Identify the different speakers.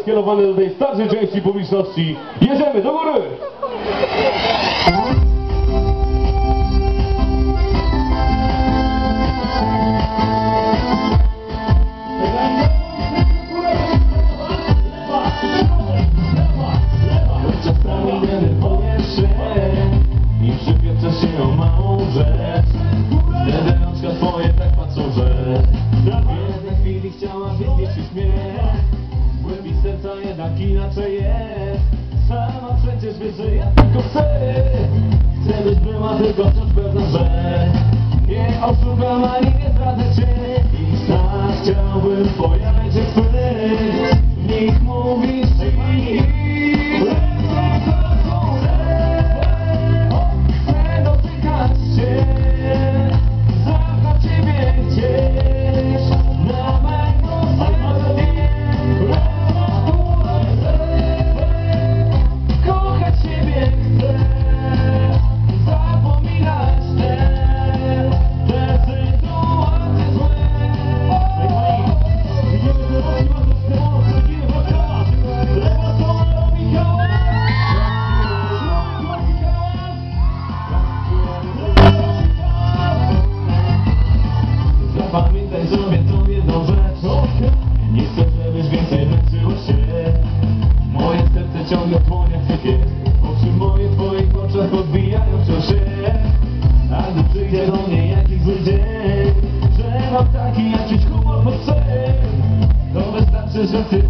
Speaker 1: Skierowane do tej starszej części publiczności. Jedziemy do góry!
Speaker 2: Czasami denerwujesz się i przypieprzasz się o małą rzecz. Wtedy rączka twoje tak patrzą, że w jednej chwili chciałabyś zmieścić mnie. W głębi serca jednak inaczej jest. Sama przecież wiesz, że ja tylko chcę. Chcę byś była tylko wciąż pewna, że nie oszukam ani nie zdradzę cię. I tak chciałbym pojawić się twych. W nich mówisz ci. Pamiętaj sobie tą jedną rzecz. Nie chcę, żebyś więcej męczyła się. Moje serce ciągle płonie w sypie. Oczy moje w twoich oczach odbijają wciąż się. A gdy przyjdzie do mnie jakiś zły dzień, że mam taki jakiś humor pod sen, to wystarczy, że ty